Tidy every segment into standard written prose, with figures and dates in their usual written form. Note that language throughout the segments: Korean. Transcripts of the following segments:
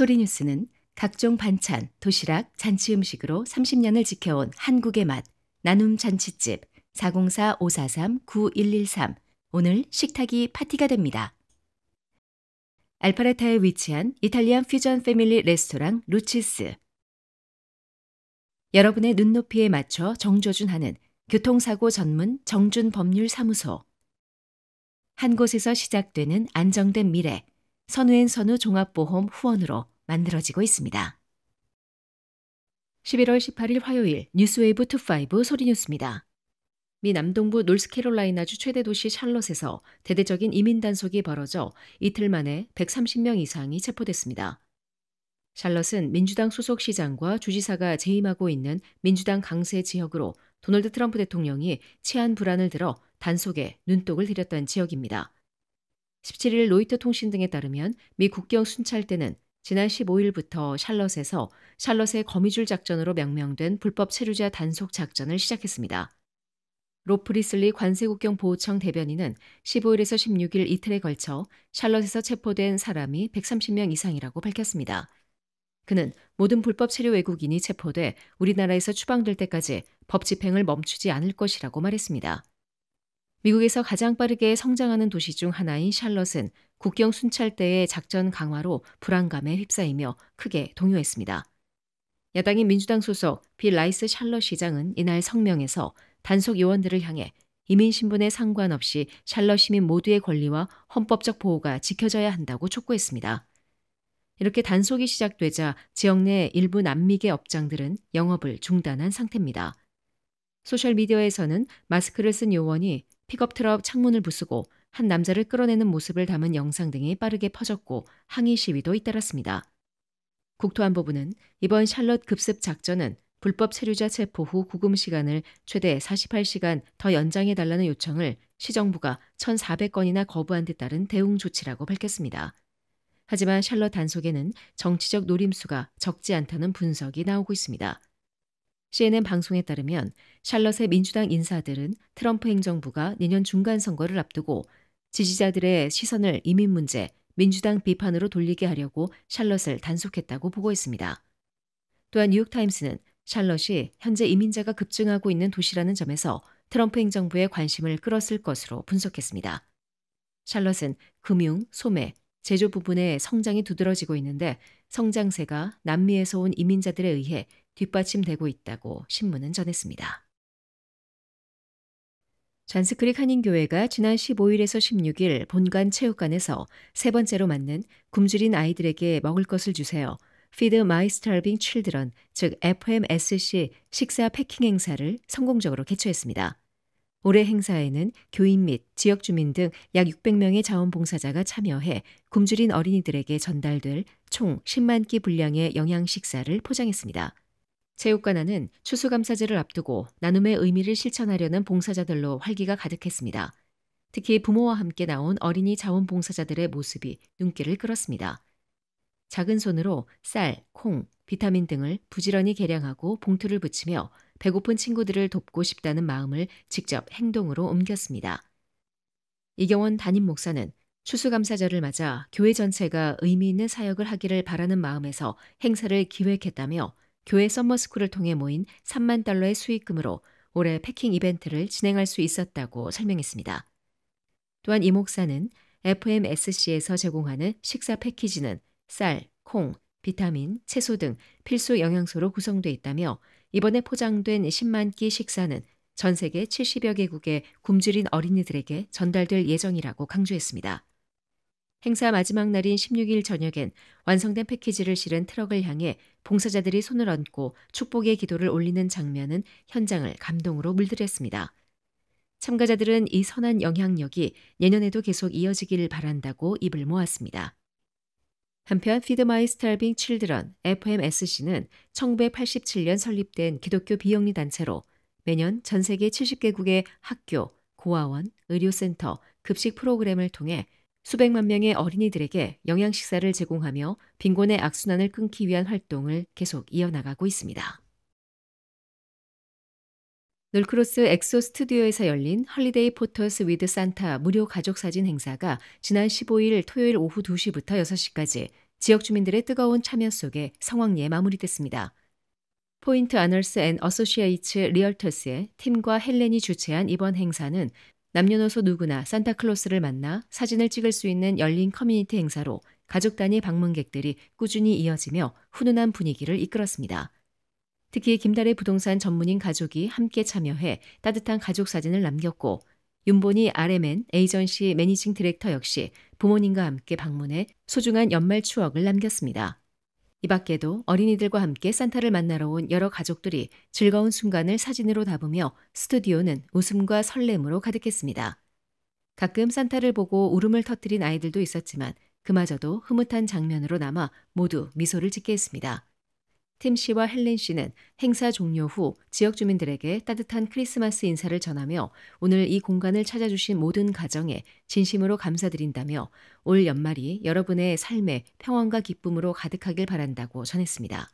소리뉴스는 각종 반찬, 도시락, 잔치 음식으로 30년을 지켜온 한국의 맛, 나눔 잔치집 404-543-9113. 오늘 식탁이 파티가 됩니다. 알파레타에 위치한 이탈리안 퓨전 패밀리 레스토랑 루치스. 여러분의 눈높이에 맞춰 정조준하는 교통사고 전문 정준법률사무소. 한 곳에서 시작되는 안정된 미래, 선우앤선우 종합보험 후원으로 만들어지고 있습니다. 11월 18일 화요일 뉴스웨이브 25 소리뉴스입니다. 미 남동부 노스캐롤라이나주 최대 도시 샬럿에서 대대적인 이민 단속이 벌어져 이틀 만에 130명 이상이 체포됐습니다. 샬럿은 민주당 소속 시장과 주지사가 재임하고 있는 민주당 강세 지역으로 도널드 트럼프 대통령이 치안 불안을 들어 단속에 눈독을 들였던 지역입니다. 17일 로이터 통신 등에 따르면 미 국경 순찰대는 지난 15일부터 샬럿에서 샬럿의 거미줄 작전으로 명명된 불법 체류자 단속 작전을 시작했습니다. 로프리슬리 관세국경 보호청 대변인은 15일에서 16일 이틀에 걸쳐 샬럿에서 체포된 사람이 130명 이상이라고 밝혔습니다. 그는 모든 불법 체류 외국인이 체포돼 우리나라에서 추방될 때까지 법 집행을 멈추지 않을 것이라고 말했습니다. 미국에서 가장 빠르게 성장하는 도시 중 하나인 샬럿은 국경 순찰대의 작전 강화로 불안감에 휩싸이며 크게 동요했습니다. 야당인 민주당 소속 빌 라이스 샬럿 시장은 이날 성명에서 단속 요원들을 향해 이민 신분에 상관없이 샬럿 시민 모두의 권리와 헌법적 보호가 지켜져야 한다고 촉구했습니다. 이렇게 단속이 시작되자 지역 내 일부 남미계 업장들은 영업을 중단한 상태입니다. 소셜미디어에서는 마스크를 쓴 요원이 픽업트럭 창문을 부수고 한 남자를 끌어내는 모습을 담은 영상 등이 빠르게 퍼졌고 항의 시위도 잇따랐습니다. 국토안보부는 이번 샬럿 급습 작전은 불법 체류자 체포 후 구금 시간을 최대 48시간 더 연장해달라는 요청을 시정부가 1,400건이나 거부한 데 따른 대응 조치라고 밝혔습니다. 하지만 샬럿 단속에는 정치적 노림수가 적지 않다는 분석이 나오고 있습니다. CNN 방송에 따르면 샬럿의 민주당 인사들은 트럼프 행정부가 내년 중간 선거를 앞두고 지지자들의 시선을 이민 문제, 민주당 비판으로 돌리게 하려고 샬럿을 단속했다고 보고했습니다. 또한 뉴욕타임스는 샬럿이 현재 이민자가 급증하고 있는 도시라는 점에서 트럼프 행정부의 관심을 끌었을 것으로 분석했습니다. 샬럿은 금융, 소매, 제조 부분의 성장이 두드러지고 있는데 성장세가 남미에서 온 이민자들에 의해 뒷받침되고 있다고 신문은 전했습니다. 잔스크릭 한인교회가 지난 15일에서 16일 본관 체육관에서 세 번째로 맞는 굶주린 아이들에게 먹을 것을 주세요. Feed My Starving Children, 즉 FMSC 식사 패킹 행사를 성공적으로 개최했습니다. 올해 행사에는 교인 및 지역 주민 등 약 600명의 자원봉사자가 참여해 굶주린 어린이들에게 전달될 총 10만 끼 분량의 영양 식사를 포장했습니다. 체육관 안은 추수감사제를 앞두고 나눔의 의미를 실천하려는 봉사자들로 활기가 가득했습니다. 특히 부모와 함께 나온 어린이 자원봉사자들의 모습이 눈길을 끌었습니다. 작은 손으로 쌀, 콩, 비타민 등을 부지런히 계량하고 봉투를 붙이며 배고픈 친구들을 돕고 싶다는 마음을 직접 행동으로 옮겼습니다. 이경원 담임 목사는 추수감사절을 맞아 교회 전체가 의미 있는 사역을 하기를 바라는 마음에서 행사를 기획했다며 교회 썸머스쿨을 통해 모인 3만 달러의 수익금으로 올해 패킹 이벤트를 진행할 수 있었다고 설명했습니다. 또한 이 목사는 FMSC에서 제공하는 식사 패키지는 쌀, 콩, 비타민, 채소 등 필수 영양소로 구성돼 있다며 이번에 포장된 10만 끼 식사는 전 세계 70여 개국의 굶주린 어린이들에게 전달될 예정이라고 강조했습니다. 행사 마지막 날인 16일 저녁엔 완성된 패키지를 실은 트럭을 향해 봉사자들이 손을 얹고 축복의 기도를 올리는 장면은 현장을 감동으로 물들였습니다. 참가자들은 이 선한 영향력이 내년에도 계속 이어지길 바란다고 입을 모았습니다. 한편 Feed My Starving Children, FMSC는 1987년 설립된 기독교 비영리 단체로 매년 전 세계 70개국의 학교, 고아원, 의료센터, 급식 프로그램을 통해 수백만 명의 어린이들에게 영양 식사를 제공하며 빈곤의 악순환을 끊기 위한 활동을 계속 이어나가고 있습니다. 놀크로스 엑소 스튜디오에서 열린 헐리데이 포토스 위드 산타 무료 가족 사진 행사가 지난 15일 토요일 오후 2시부터 6시까지 지역 주민들의 뜨거운 참여 속에 성황리에 마무리됐습니다. 포인트 아너스 앤 어소시에이츠 리얼터스의 팀과 헬렌이 주최한 이번 행사는 남녀노소 누구나 산타클로스를 만나 사진을 찍을 수 있는 열린 커뮤니티 행사로 가족 단위 방문객들이 꾸준히 이어지며 훈훈한 분위기를 이끌었습니다. 특히 김달의 부동산 전문인 가족이 함께 참여해 따뜻한 가족 사진을 남겼고 윤보니 RMN 에이전시 매니징 디렉터 역시 부모님과 함께 방문해 소중한 연말 추억을 남겼습니다. 이 밖에도 어린이들과 함께 산타를 만나러 온 여러 가족들이 즐거운 순간을 사진으로 담으며 스튜디오는 웃음과 설렘으로 가득했습니다. 가끔 산타를 보고 울음을 터뜨린 아이들도 있었지만 그마저도 흐뭇한 장면으로 남아 모두 미소를 짓게 했습니다. 팀 씨와 헬렌 씨는 행사 종료 후 지역 주민들에게 따뜻한 크리스마스 인사를 전하며 오늘 이 공간을 찾아주신 모든 가정에 진심으로 감사드린다며 올 연말이 여러분의 삶에 평안과 기쁨으로 가득하길 바란다고 전했습니다.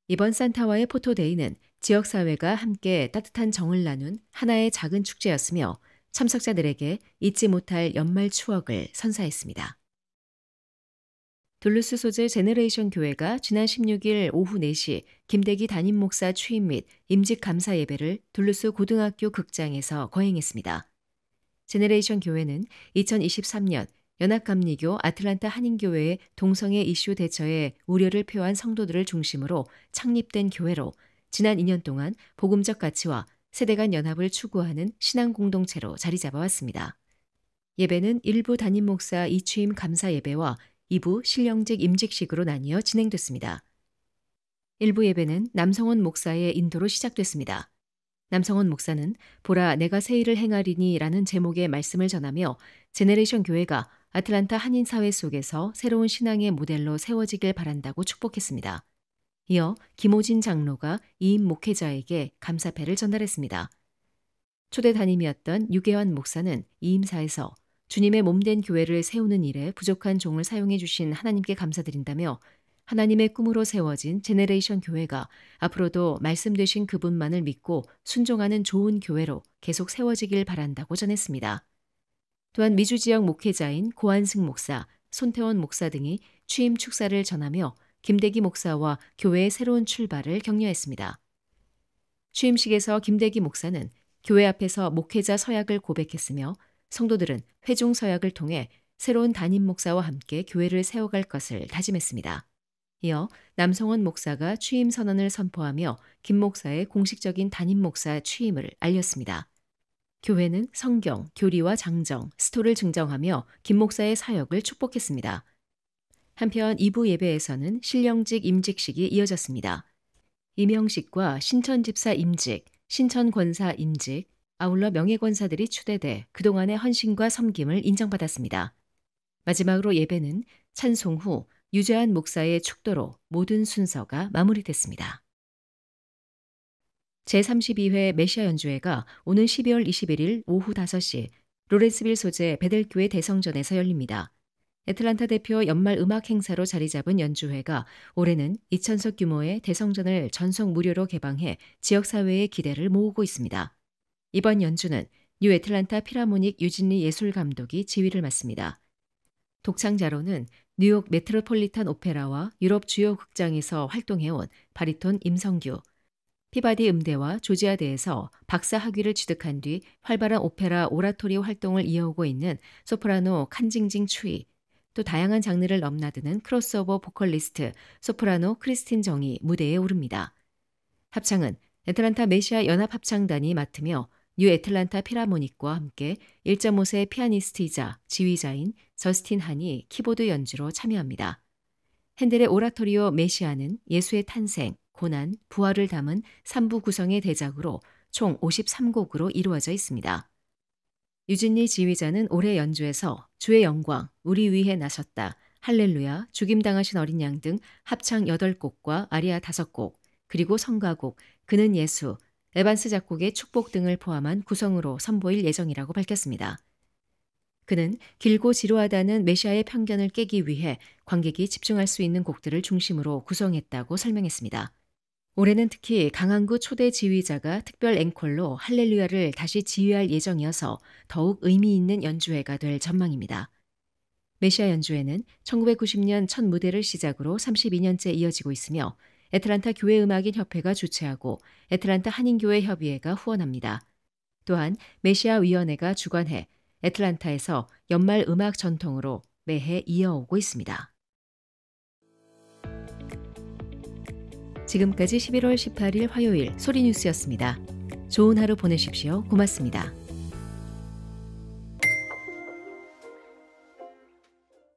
이번 산타와의 포토데이는 지역사회가 함께 따뜻한 정을 나눈 하나의 작은 축제였으며 참석자들에게 잊지 못할 연말 추억을 선사했습니다. 둘루스 소재 제너레이션 교회가 지난 16일 오후 4시 김대기 담임 목사 취임 및 임직 감사 예배를 둘루스 고등학교 극장에서 거행했습니다. 제너레이션 교회는 2023년 연합감리교 아틀란타 한인교회의 동성애 이슈 대처에 우려를 표한 성도들을 중심으로 창립된 교회로 지난 2년 동안 복음적 가치와 세대 간 연합을 추구하는 신앙 공동체로 자리 잡아왔습니다. 예배는 1부 담임 목사 이취임 감사 예배와 2부 신령직 임직식으로 나뉘어 진행됐습니다. 1부 예배는 남성원 목사의 인도로 시작됐습니다. 남성원 목사는 보라 내가 새 일을 행하리니 라는 제목의 말씀을 전하며 제너레이션 교회가 아틀란타 한인사회 속에서 새로운 신앙의 모델로 세워지길 바란다고 축복했습니다. 이어 김호진 장로가 이임 목회자에게 감사패를 전달했습니다. 초대 담임이었던 유계환 목사는 이임사에서 주님의 몸된 교회를 세우는 일에 부족한 종을 사용해 주신 하나님께 감사드린다며 하나님의 꿈으로 세워진 제너레이션 교회가 앞으로도 말씀되신 그분만을 믿고 순종하는 좋은 교회로 계속 세워지길 바란다고 전했습니다. 또한 미주 지역 목회자인 고한승 목사, 손태원 목사 등이 취임 축사를 전하며 김대기 목사와 교회의 새로운 출발을 격려했습니다. 취임식에서 김대기 목사는 교회 앞에서 목회자 서약을 고백했으며 성도들은 회중 서약을 통해 새로운 담임 목사와 함께 교회를 세워갈 것을 다짐했습니다. 이어 남성원 목사가 취임 선언을 선포하며 김 목사의 공식적인 담임 목사 취임을 알렸습니다. 교회는 성경, 교리와 장정, 스토를 증정하며 김 목사의 사역을 축복했습니다. 한편 2부 예배에서는 신령직 임직식이 이어졌습니다. 임형식과 신천집사 임직, 신천권사 임직, 아울러 명예권사들이 추대돼 그동안의 헌신과 섬김을 인정받았습니다. 마지막으로 예배는 찬송 후 유재한 목사의 축도로 모든 순서가 마무리됐습니다. 제32회 메시아 연주회가 오는 12월 21일 오후 5시 로렌스빌 소재 베델교회 대성전에서 열립니다. 애틀란타 대표 연말 음악 행사로 자리 잡은 연주회가 올해는 2,000석 규모의 대성전을 전속 무료로 개방해 지역사회의 기대를 모으고 있습니다. 이번 연주는 뉴 애틀란타 피라모닉 유진리 예술감독이 지휘를 맡습니다. 독창자로는 뉴욕 메트로폴리탄 오페라와 유럽 주요 극장에서 활동해온 바리톤 임성규, 피바디 음대와 조지아대에서 박사 학위를 취득한 뒤 활발한 오페라 오라토리 활동을 이어오고 있는 소프라노 칸징징 추이, 또 다양한 장르를 넘나드는 크로스오버 보컬리스트 소프라노 크리스틴 정이 무대에 오릅니다. 합창은 애틀란타 메시아 연합합창단이 맡으며 뉴 애틀란타 피라모닉과 함께 1.5세 피아니스트이자 지휘자인 저스틴 한이 키보드 연주로 참여합니다. 핸델의 오라토리오 메시아는 예수의 탄생, 고난, 부활을 담은 3부 구성의 대작으로 총 53곡으로 이루어져 있습니다. 유진리 지휘자는 올해 연주에서 주의 영광, 우리 위해 나섰다, 할렐루야, 죽임당하신 어린 양 등 합창 8곡과 아리아 5곡, 그리고 성가곡, 그는 예수, 에반스 작곡의 축복 등을 포함한 구성으로 선보일 예정이라고 밝혔습니다. 그는 길고 지루하다는 메시아의 편견을 깨기 위해 관객이 집중할 수 있는 곡들을 중심으로 구성했다고 설명했습니다. 올해는 특히 강한구 초대 지휘자가 특별 앵콜로 할렐루야를 다시 지휘할 예정이어서 더욱 의미 있는 연주회가 될 전망입니다. 메시아 연주회는 1990년 첫 무대를 시작으로 32년째 이어지고 있으며 애틀란타 교회음악인 협회가 주최하고 애틀란타 한인교회 협의회가 후원합니다. 또한 메시아 위원회가 주관해 애틀란타에서 연말 음악 전통으로 매해 이어오고 있습니다. 지금까지 11월 18일 화요일 소리뉴스였습니다. 좋은 하루 보내십시오. 고맙습니다.